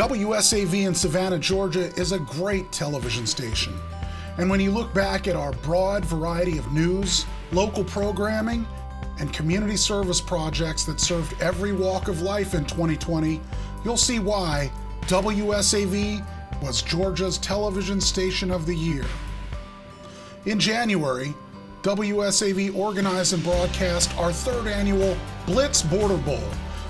WSAV in Savannah, Georgia is a great television station. And when you look back at our broad variety of news, local programming, and community service projects that served every walk of life in 2020, you'll see why WSAV was Georgia's Television Station of the Year. In January, WSAV organized and broadcast our third annual Blitz Border Bowl,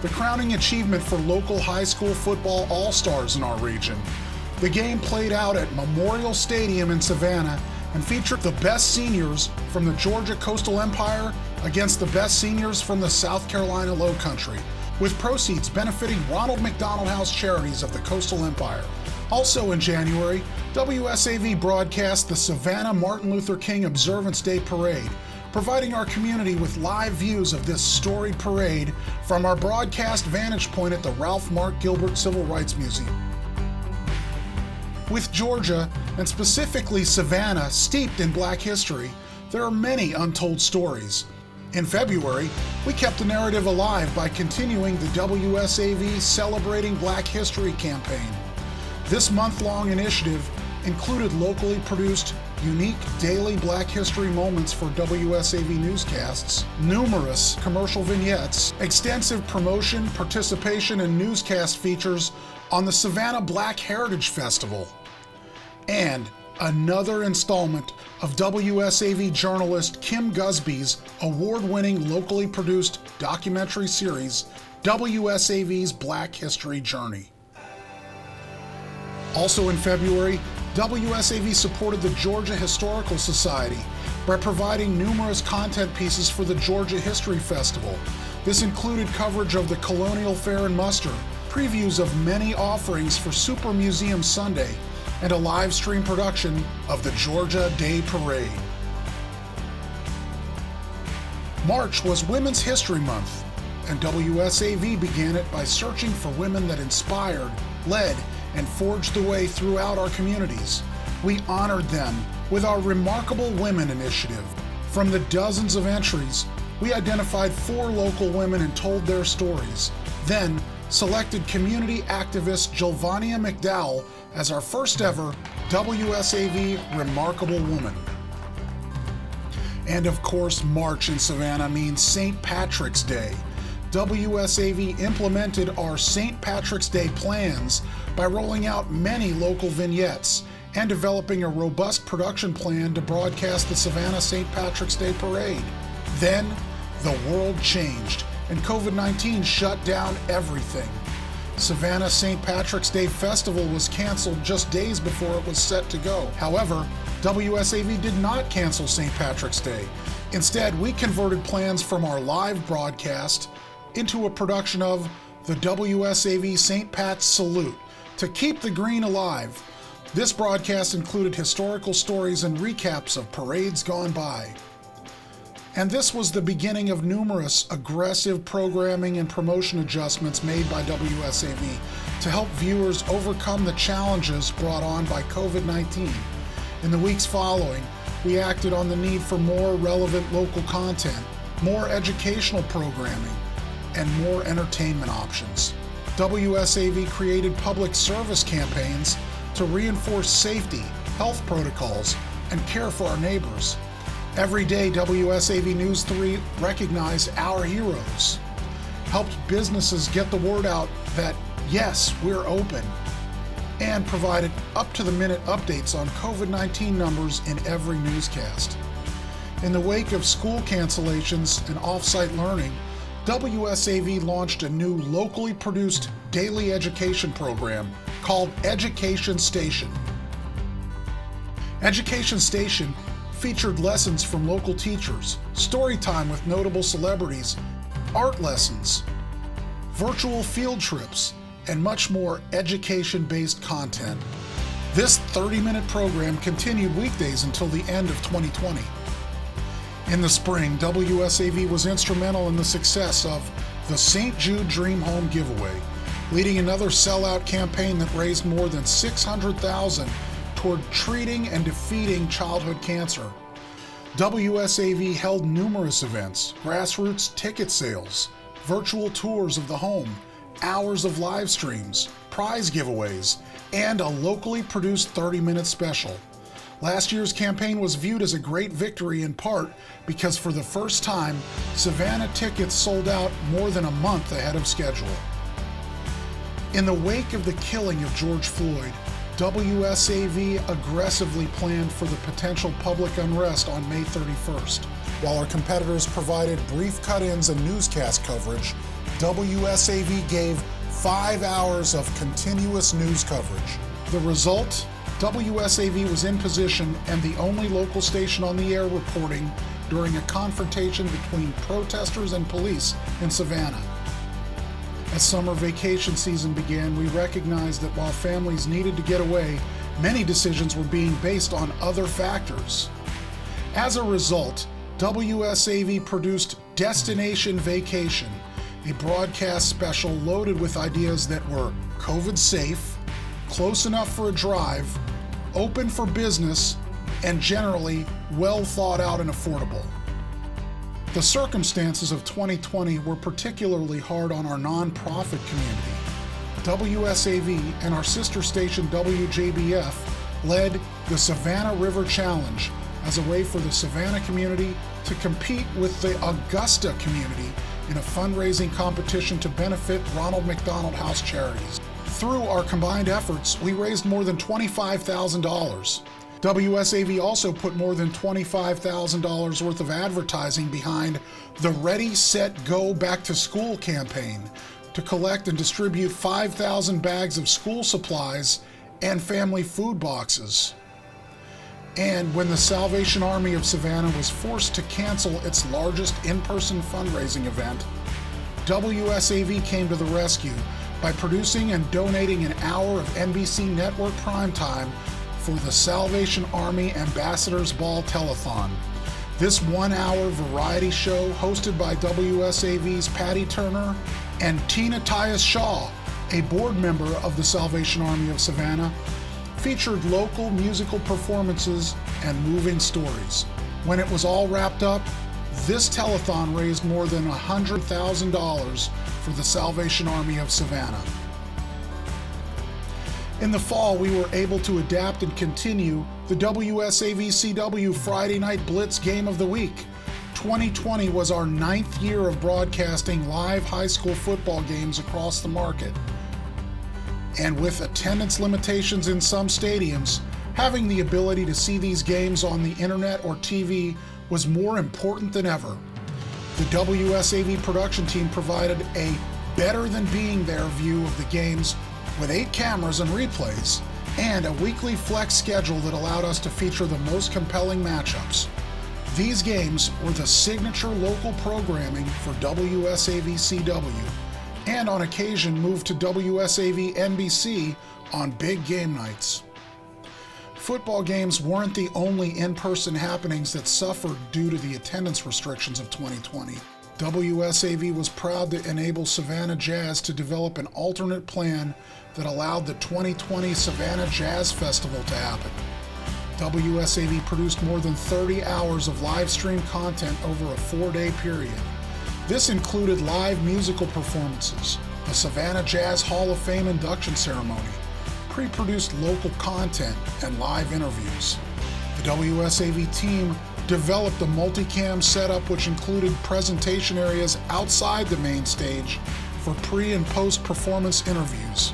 the crowning achievement for local high school football all-stars in our region. The game played out at Memorial Stadium in Savannah and featured the best seniors from the Georgia Coastal Empire against the best seniors from the South Carolina Low Country, with proceeds benefiting Ronald McDonald House Charities of the Coastal Empire. Also in January, WSAV broadcast the Savannah Martin Luther King Observance Day Parade, providing our community with live views of this storied parade from our broadcast vantage point at the Ralph Mark Gilbert Civil Rights Museum. With Georgia, and specifically Savannah, steeped in Black history, there are many untold stories. In February, we kept the narrative alive by continuing the WSAV Celebrating Black History campaign. This month-long initiative included locally produced, unique daily Black History moments for WSAV newscasts, numerous commercial vignettes, extensive promotion, participation, and newscast features on the Savannah Black Heritage Festival, and another installment of WSAV journalist Kim Gusby's award-winning locally produced documentary series, WSAV's Black History Journey. Also in February, WSAV supported the Georgia Historical Society by providing numerous content pieces for the Georgia History Festival. This included coverage of the Colonial Fair and Muster, previews of many offerings for Super Museum Sunday, and a live stream production of the Georgia Day Parade. March was Women's History Month, and WSAV began it by searching for women that inspired, led, and forged the way throughout our communities. We honored them with our Remarkable Women initiative. From the dozens of entries, we identified 4 local women and told their stories. Then, selected community activist Jilvania McDowell as our first ever WSAV Remarkable Woman. And of course, March in Savannah means St. Patrick's Day. WSAV implemented our St. Patrick's Day plans by rolling out many local vignettes and developing a robust production plan to broadcast the Savannah St. Patrick's Day Parade. Then, the world changed, and COVID-19 shut down everything. Savannah St. Patrick's Day Festival was canceled just days before it was set to go. However, WSAV did not cancel St. Patrick's Day. Instead, we converted plans from our live broadcast into a production of the WSAV St. Pat's Salute to keep the green alive. This broadcast included historical stories and recaps of parades gone by. And this was the beginning of numerous aggressive programming and promotion adjustments made by WSAV to help viewers overcome the challenges brought on by COVID-19. In the weeks following, we acted on the need for more relevant local content, more educational programming, and more entertainment options. WSAV created public service campaigns to reinforce safety, health protocols, and care for our neighbors. Every day, WSAV News 3 recognized our heroes, helped businesses get the word out that, yes, we're open, and provided up-to-the-minute updates on COVID-19 numbers in every newscast. In the wake of school cancellations and off-site learning, WSAV launched a new locally produced daily education program called Education Station. Education Station featured lessons from local teachers, story time with notable celebrities, art lessons, virtual field trips, and much more education-based content. This 30-minute program continued weekdays until the end of 2020. In the spring, WSAV was instrumental in the success of the St. Jude Dream Home Giveaway, leading another sellout campaign that raised more than $600,000 toward treating and defeating childhood cancer. WSAV held numerous events, grassroots ticket sales, virtual tours of the home, hours of live streams, prize giveaways, and a locally produced 30-minute special. Last year's campaign was viewed as a great victory in part because for the first time, Savannah tickets sold out more than a month ahead of schedule. In the wake of the killing of George Floyd, WSAV aggressively planned for the potential public unrest on May 31st. While our competitors provided brief cut-ins and newscast coverage, WSAV gave 5 hours of continuous news coverage. The result? WSAV was in position and the only local station on the air reporting during a confrontation between protesters and police in Savannah. As summer vacation season began, we recognized that while families needed to get away, many decisions were being based on other factors. As a result, WSAV produced Destination Vacation, a broadcast special loaded with ideas that were COVID safe, close enough for a drive, open for business, and generally well thought out and affordable. The circumstances of 2020 were particularly hard on our nonprofit community. WSAV and our sister station WJBF led the Savannah River Challenge as a way for the Savannah community to compete with the Augusta community in a fundraising competition to benefit Ronald McDonald House Charities. Through our combined efforts, we raised more than $25,000. WSAV also put more than $25,000 worth of advertising behind the Ready, Set, Go Back to School campaign to collect and distribute 5,000 bags of school supplies and family food boxes. And when the Salvation Army of Savannah was forced to cancel its largest in-person fundraising event, WSAV came to the rescue by producing and donating an hour of NBC Network primetime for the Salvation Army Ambassadors Ball Telethon. This 1-hour variety show, hosted by WSAV's Patty Turner and Tina Tyus Shaw, a board member of the Salvation Army of Savannah, featured local musical performances and moving stories. When it was all wrapped up, this telethon raised more than $100,000 for the Salvation Army of Savannah. In the fall, we were able to adapt and continue the WSAV CW Friday Night Blitz Game of the Week. 2020 was our 9th year of broadcasting live high school football games across the market. And with attendance limitations in some stadiums, having the ability to see these games on the internet or TV was more important than ever. The WSAV production team provided a better than being there view of the games with 8 cameras and replays, and a weekly flex schedule that allowed us to feature the most compelling matchups. These games were the signature local programming for WSAV CW, and on occasion moved to WSAV NBC on big game nights. Football games weren't the only in-person happenings that suffered due to the attendance restrictions of 2020. WSAV was proud to enable Savannah Jazz to develop an alternate plan that allowed the 2020 Savannah Jazz Festival to happen. WSAV produced more than 30 hours of live stream content over a 4-day period. This included live musical performances, a Savannah Jazz Hall of Fame induction ceremony, pre-produced local content, and live interviews. The WSAV team developed a multicam setup which included presentation areas outside the main stage for pre- and post-performance interviews.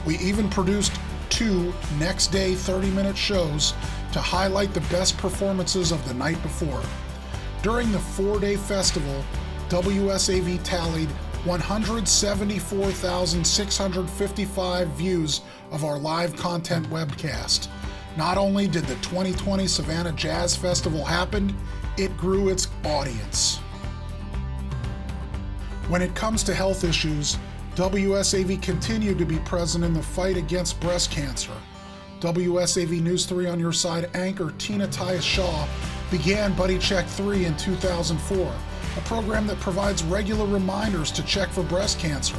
We even produced 2 next-day 30-minute shows to highlight the best performances of the night before. During the 4-day festival, WSAV tallied 174,655 views of our live content webcast. Not only did the 2020 Savannah Jazz Festival happen, it grew its audience. When it comes to health issues, WSAV continued to be present in the fight against breast cancer. WSAV News 3 on Your Side anchor Tina Tyus Shaw began Buddy Check 3 in 2004, a program that provides regular reminders to check for breast cancer.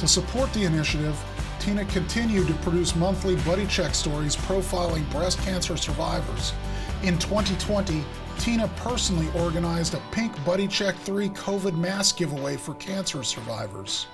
To support the initiative, Tina continued to produce monthly Buddy Check stories profiling breast cancer survivors. In 2020, Tina personally organized a pink Buddy Check 3 COVID mask giveaway for cancer survivors.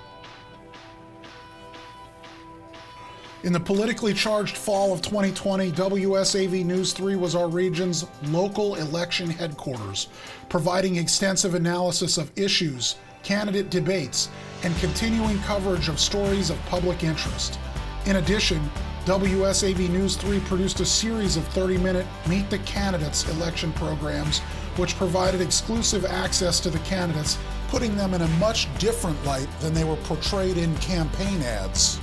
In the politically charged fall of 2020, WSAV News 3 was our region's local election headquarters, providing extensive analysis of issues, candidate debates, and continuing coverage of stories of public interest. In addition, WSAV News 3 produced a series of 30-minute Meet the Candidates election programs, which provided exclusive access to the candidates, putting them in a much different light than they were portrayed in campaign ads.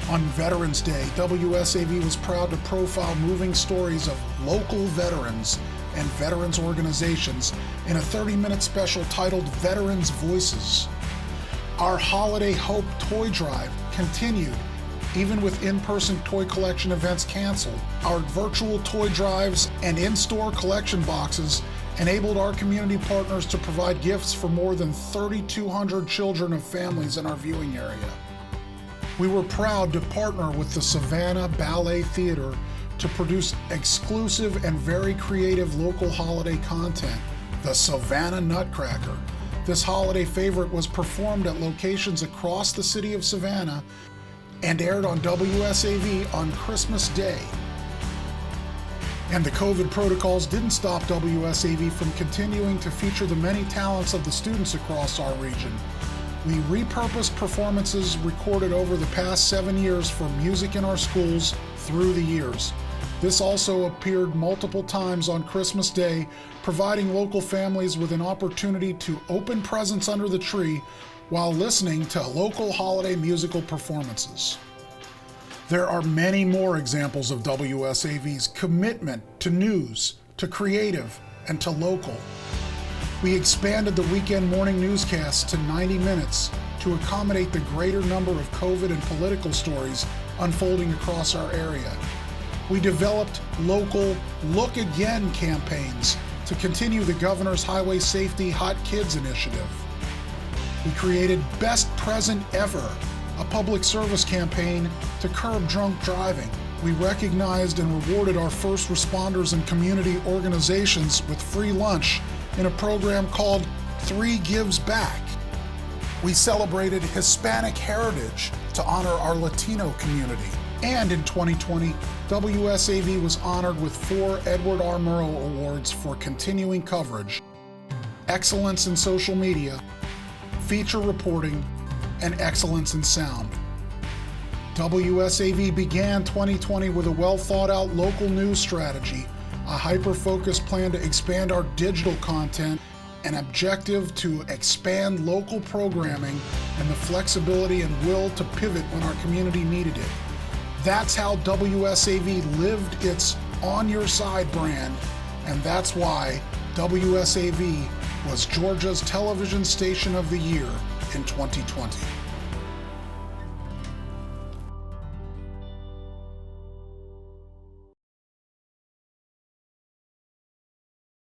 On Veterans Day, WSAV was proud to profile moving stories of local veterans and veterans organizations in a 30-minute special titled Veterans Voices. Our Holiday Hope Toy Drive continued, even with in-person toy collection events canceled. Our virtual toy drives and in-store collection boxes enabled our community partners to provide gifts for more than 3,200 children of families in our viewing area. We were proud to partner with the Savannah Ballet Theater to produce exclusive and very creative local holiday content, the Savannah Nutcracker. This holiday favorite was performed at locations across the city of Savannah and aired on WSAV on Christmas Day. And the COVID protocols didn't stop WSAV from continuing to feature the many talents of the students across our region. We repurposed performances recorded over the past 7 years for music in our schools through the years. This also appeared multiple times on Christmas Day, providing local families with an opportunity to open presents under the tree while listening to local holiday musical performances. There are many more examples of WSAV's commitment to news, to creative, and to local. We expanded the weekend morning newscasts to 90 minutes to accommodate the greater number of COVID and political stories unfolding across our area. We developed local Look Again campaigns to continue the Governor's Highway Safety Hot Kids initiative. We created Best Present Ever, a public service campaign to curb drunk driving. We recognized and rewarded our first responders and community organizations with free lunch in a program called 3 Gives Back. We celebrated Hispanic heritage to honor our Latino community. And in 2020, WSAV was honored with 4 Edward R. Murrow Awards for continuing coverage, excellence in social media, feature reporting, and excellence in sound. WSAV began 2020 with a well-thought-out local news strategy, a hyper-focused plan to expand our digital content, an objective to expand local programming, and the flexibility and will to pivot when our community needed it. That's how WSAV lived its On Your Side brand, and that's why WSAV was Georgia's Television Station of the Year in 2020.